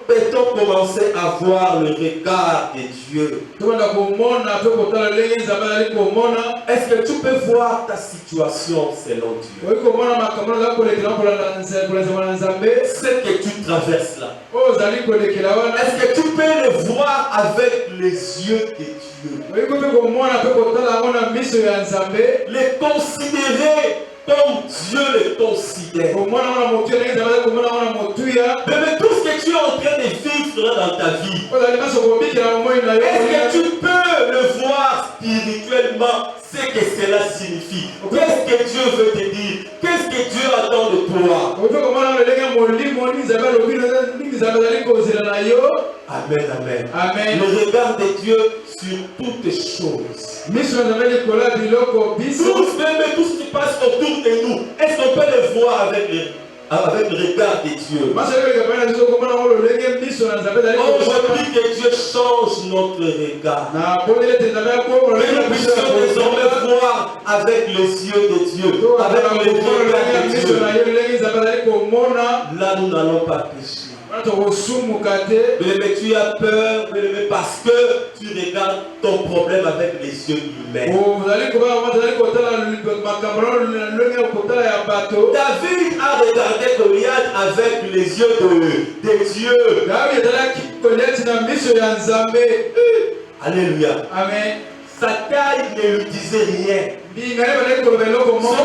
peut-on commencer à voir le regard de Dieu? Est-ce que tu peux voir ta situation selon Dieu? Ce que tu traverses là, est-ce que tu peux le voir avec les yeux de Dieu? Les considérer comme Dieu le considère. Mais tout ce que tu es en train de vivre dans ta vie, est-ce que tu peux le voir spirituellement, ce que cela signifie? Qu'est-ce que Dieu veut te dire? Qu'est-ce que Dieu attend de toi? Amen, amen. Le regard de Dieu sur toutes choses. Tout ce qui passe autour de nous, est-ce qu'on peut le voir avec le regard de Dieu? Oh, je prie que Dieu change notre regard. Que nous puissions désormais voir avec les yeux de Dieu, avec le regard de Dieu. Là, nous n'allons pas pécher. Mais tu as peur, parce que tu regardes ton problème avec les yeux humains. David a regardé Goliath avec les yeux de Dieu. Alléluia. Amen. Sa taille ne lui disait rien. Son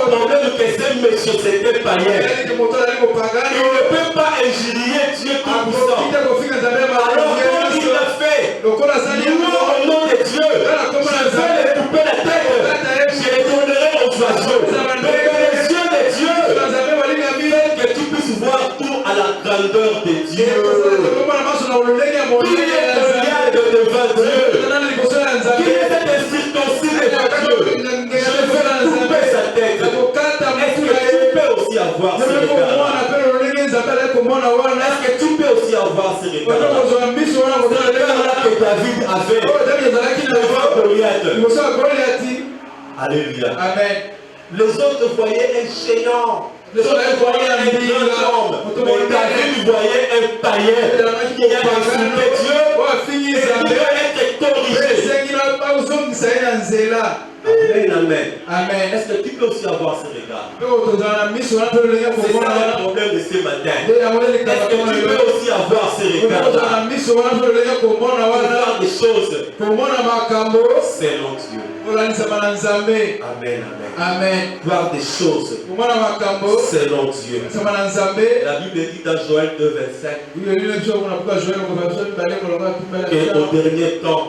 problème que ce monsieur c'était païen. Il ne peut pas injurier Dieu tout-puissant. Alors quand il l'a fait, nous au nom de Dieu, je vais les couper la tête, je les donnerai aux oiseaux. Mais les yeux de Dieu, fait que tu puisses voir tout à la grandeur de Dieu. Qui est Goliath devant Dieu? avoir ce regard-là? Est-ce que tu peux aussi avoir ce regard-là? Ce regard-là que David avait devant Goliath. Alléluia. Amen. Les autres voyaient un géant. Les autres voyaient un grand homme. Mais David voyait un païen qui a insulté Dieu et qui doit être corrigé. Amen, amen. Amen. Est-ce que tu peux aussi avoir ce regard? C'est ça le problème de ce matin. Est-ce que tu peux aussi avoir ce regard-là? Pour voir des choses selon Dieu. Amen, amen. Amen. Voir des choses selon Dieu. La Bible dit dans Joël 2,25 qu'au dernier temps,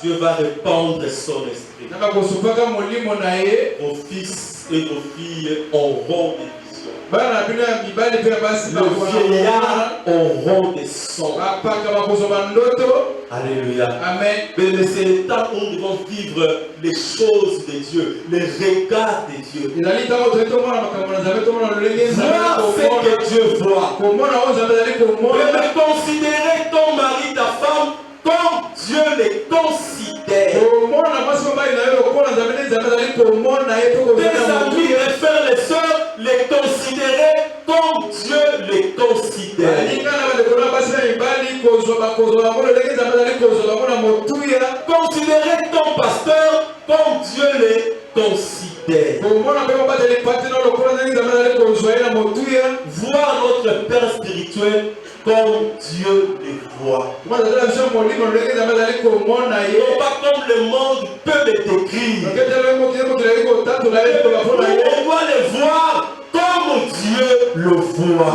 Dieu va répandre son esprit. Vos fils et vos filles auront des visions. Le vieillard auront des sons. Alléluia. Amen. Mais c'est le temps où nous devons vivre les choses de Dieu, les regards de Dieu. Voir ce que Dieu voit. Mais considérer ton mari, ta femme, comme Dieu les considère. Tes amis, les frères, les sœurs, les considérer comme Dieu les considère. Considérer ton pasteur comme Dieu les considère. Voir notre Père spirituel comme Dieu les voit. Non pas comme le monde peut les décrire. On doit les voir comme Dieu le voit.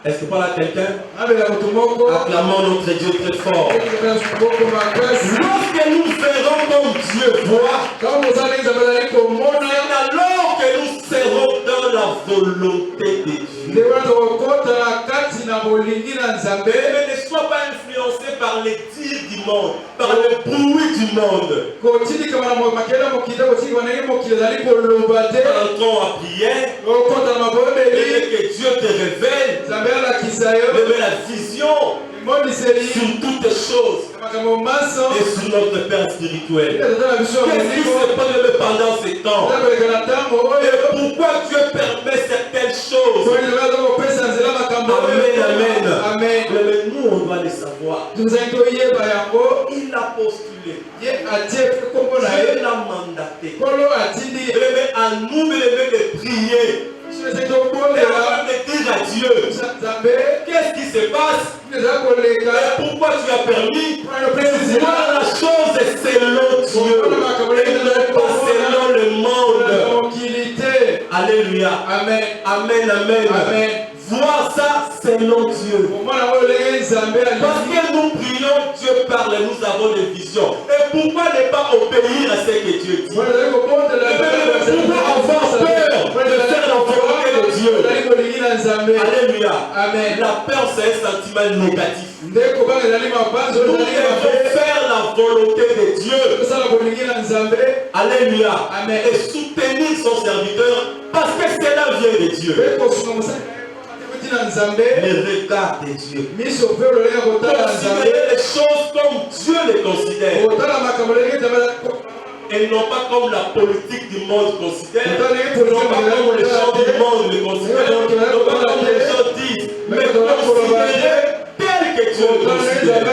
Est-ce que par là quelqu'un? Acclamons notre Dieu très fort. Lorsque nous verrons comme Dieu voit, c'est alors que nous serons dans la volonté de Dieu. Mais ne sois pas influencé par les dires du monde, par le bruit du monde. Entrons à prière, et que Dieu te révèle, révèle la vision sur toutes choses et sur notre Père spirituel. Qu'est-ce qui se passe pendant ces temps? Et pourquoi Dieu permet certaines choses? Amen, amen. Mais nous, on doit les savoir. Il a postulé. Dieu l'a mandaté. Mais à nous de prier. Et avant de dire à Dieu, qu'est-ce qui se passe? Et pourquoi tu as permis de voir la chose selon Dieu et non pas selon le monde? Alléluia. Amen. Amen, amen. Amen. Voir ça selon Dieu. Parce que nous prions, Dieu parle, nous avons des visions. Et pourquoi ne pas obéir à ce que Dieu dit? Pourquoi avoir peur de faire la volonté de Dieu? Alléluia. Amen. La peur, c'est un sentiment négatif. Nous devons faire la volonté de Dieu. Alléluia. Amen. Et soutenir son serviteur parce que cela vient de Dieu. Les regards de Dieu. Considérer les choses comme Dieu les considère. Et non pas comme la politique du monde considère. Non pas comme les gens du monde les considèrent. Non pas comme les gens disent. Mais considérer tel que Dieu le considère.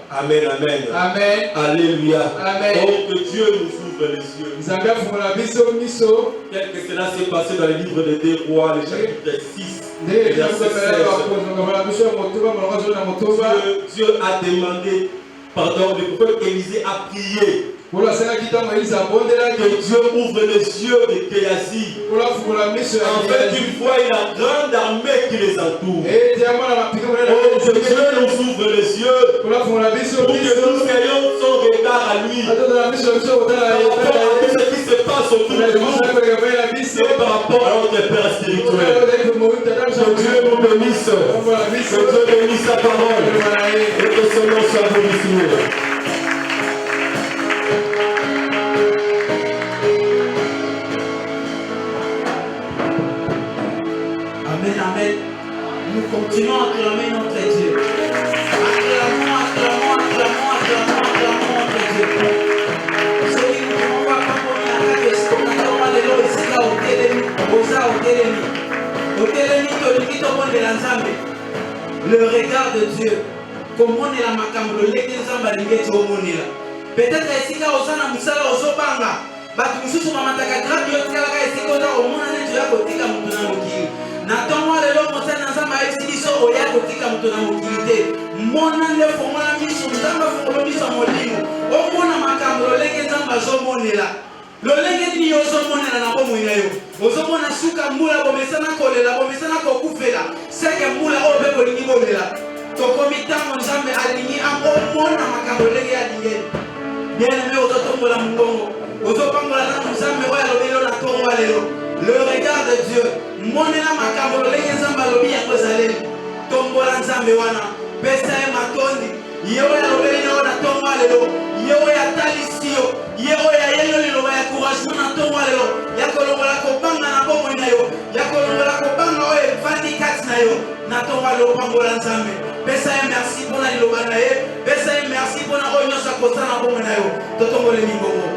Amen, amen. Amen. Alléluia. Amen. Donc que Dieu nous ouvre les yeux. Tel que cela s'est passé dans le livre de 2 Rois, le chapitre 6. Dieu a demandé, pardon, le prophète Élisée a prié que Dieu ouvre les yeux de Géasi afin qu'il voie la grande armée qui les entoure. Oh, que Dieu nous ouvre les yeux pour que nous ayons son regard à lui par rapport à tout ce qui se passe autour de nous et par rapport à notre Père spirituel. Que Dieu nous bénisse, que Dieu bénisse sa parole et que son nom soit glorifié. Amen, amen. Nous continuons à acclamer notre Dieu. Acclamons, acclamons, acclamons, acclamons, acclamons notre Dieu. Celui qui ne va pas pour la carte, c'est qu'on a droit de l'eau ici, là, au télémi, au télémi. Au télémi, de la Nzambe. Le regard de Dieu. Comment est la makambo, le lait des Nzamba, l'ingéti au monde là. Peut-être ici, là, au Sana Moussala, au Zobanga. Batu mususu mamataka grabi yo tika laka esiko za omona ne tuya kotika mutu na mokili. Na tongo lelo motana Nzamba exibiso oya kotika mutu na mokili te. Mona le fongola miso Nzamba fongola miso molimo. Omona makambo lolenge Nzamba zomonela. Lolenge ni yo zomonela na bomo ina yo. Ozomona suka mbula bomesana kolela bomesana kokufela. Seke mbula obe bolingi bolela. Tokomita Nzambe alingi amona makambo lolenge alingi. Bien aimé ototombola mbongo. Le regard de Dieu. Monena makambo lolenge Nzamba lobi ya kozaleli. Tombola Nzambe wana. Pesa e matondi. Yewe ya lobeli na wana tongo lelo. Yewe ya talisio. Yewe ya yelo lelo ya couragement na tongo lelo. Ya kolongola kobanga na bomo na yo. Ya kolongola kobanga oye fandi kati na yo. Na tongo lelo pambola Nzambe. Pesa e merci pona liloba na ye. Pesa e merci pona oyo nyosa kosa na bomo na yo. Totongole mingongo.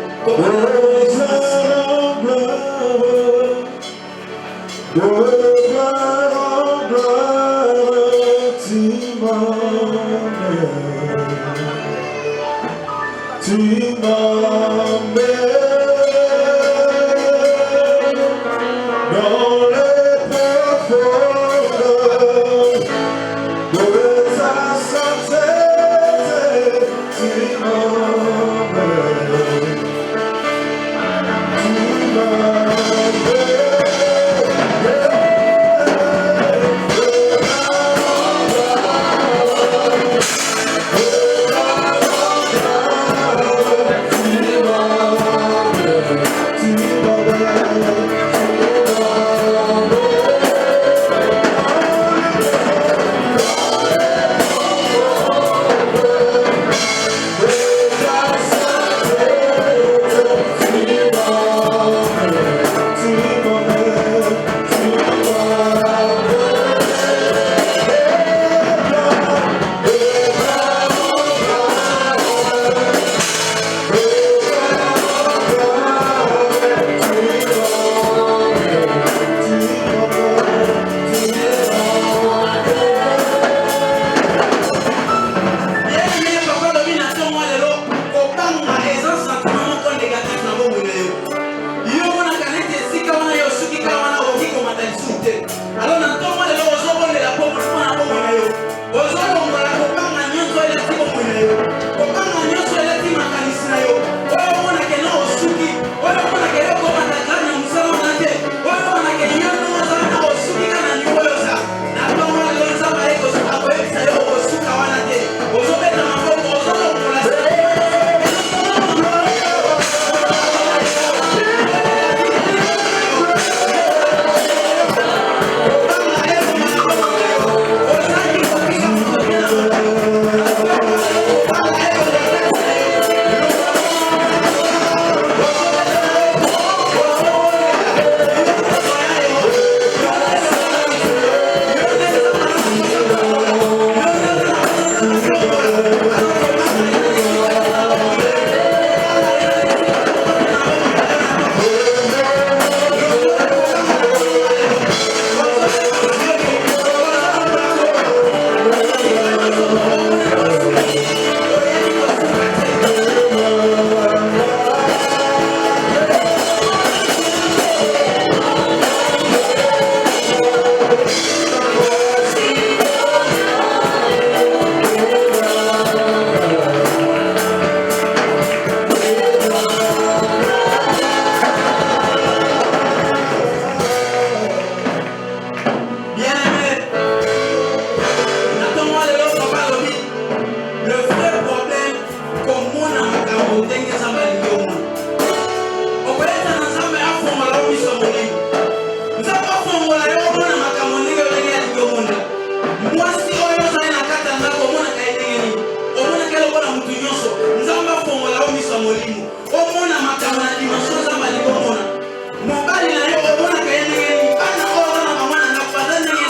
Mobali na yo omona kayene ngeni bana ora na mama na fadana ngeni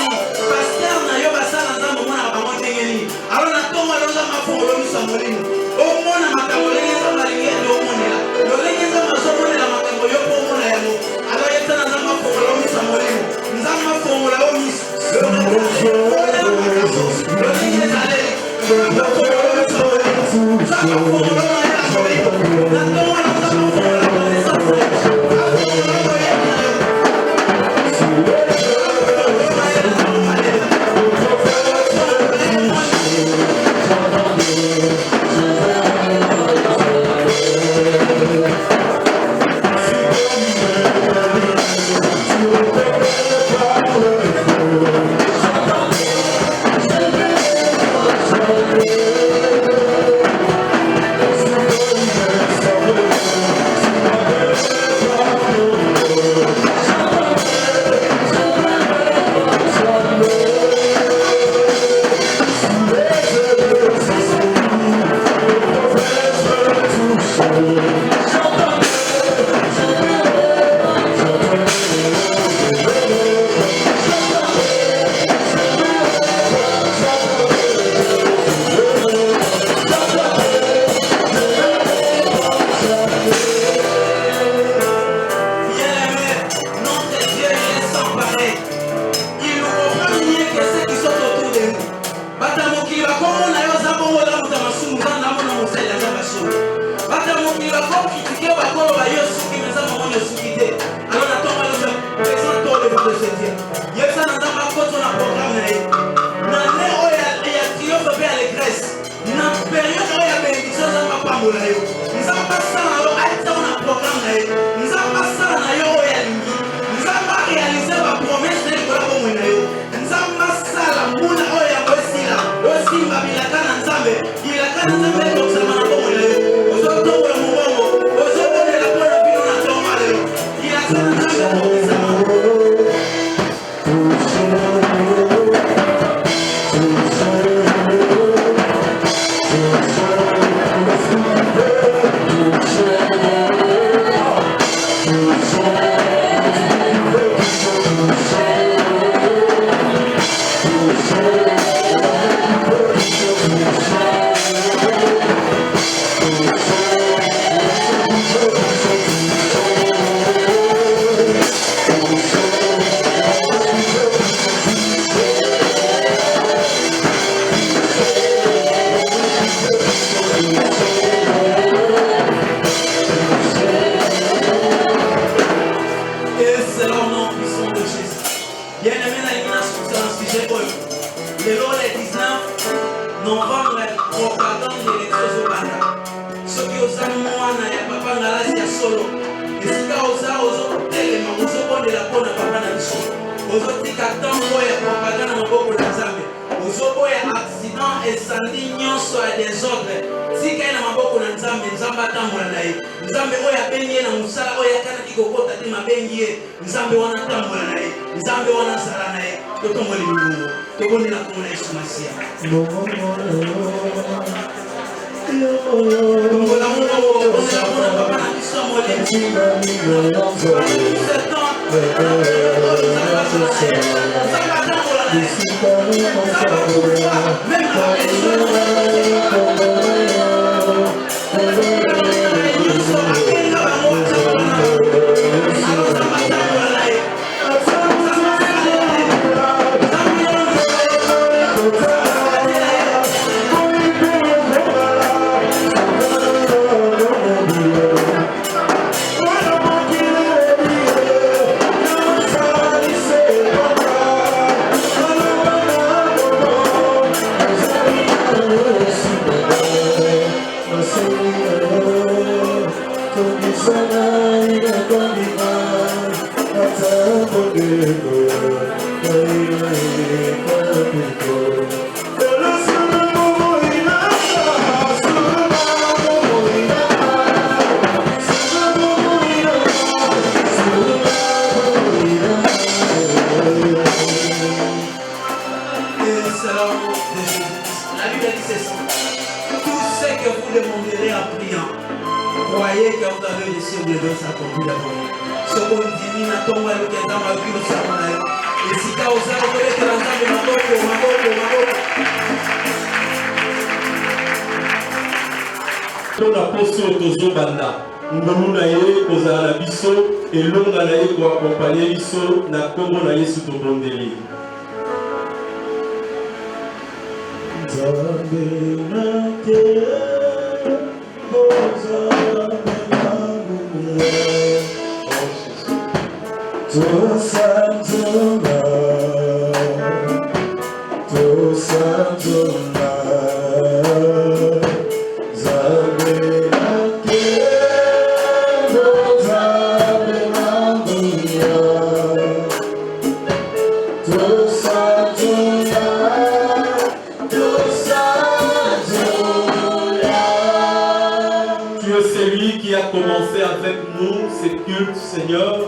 Commencé avec nous ces cultes, Seigneur.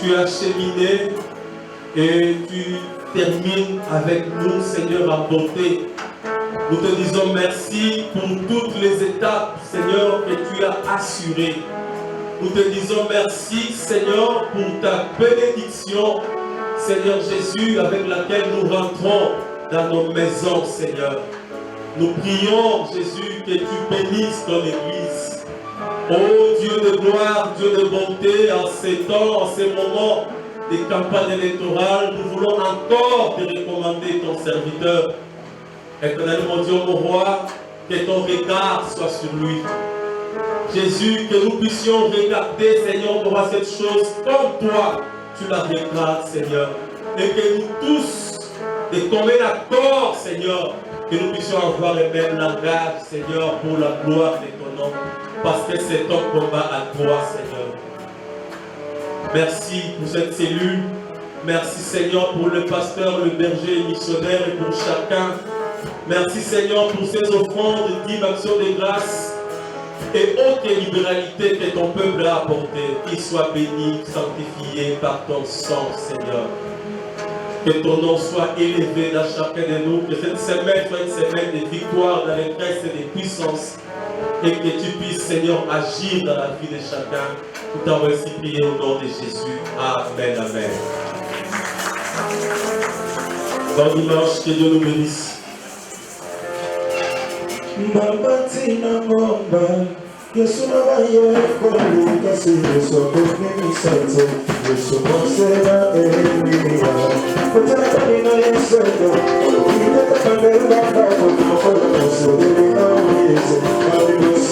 Tu as cheminé et tu termines avec nous, Seigneur, en beauté. Nous te disons merci pour toutes les étapes, Seigneur, que tu as assurées. Nous te disons merci, Seigneur, pour ta bénédiction, Seigneur Jésus, avec laquelle nous rentrons dans nos maisons, Seigneur. Nous prions, Jésus, que tu bénisses ton Église. Oh Dieu de gloire, Dieu de bonté, en ces temps, en ces moments des campagnes électorales, nous voulons encore te recommander ton serviteur. Éternel mon Dieu, mon roi, que ton regard soit sur lui. Jésus, que nous puissions regarder, Seigneur, mon roi, cette chose comme toi, tu la regardes, Seigneur. Et que nous tous, de commun accord, Seigneur, que nous puissions avoir le même langage, Seigneur, pour la gloire de ton nom. Parce que c'est ton combat à toi, Seigneur. Merci pour cette cellule. Merci, Seigneur, pour le pasteur, le berger et missionnaire et pour chacun. Merci, Seigneur, pour ces offrandes, dîmes, actions de grâce et autres libéralités que ton peuple a apportées. Qu'il soit béni, sanctifié par ton sang, Seigneur. Que ton nom soit élevé dans chacun de nous. Que cette semaine soit une semaine de victoire dans les grâces et des puissances. Et que tu puisses, Seigneur, agir dans la vie de chacun. Nous t'avons ainsi prié au nom de Jésus. Amen, amen. Bon dimanche, que Dieu nous bénisse.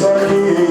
Sorry,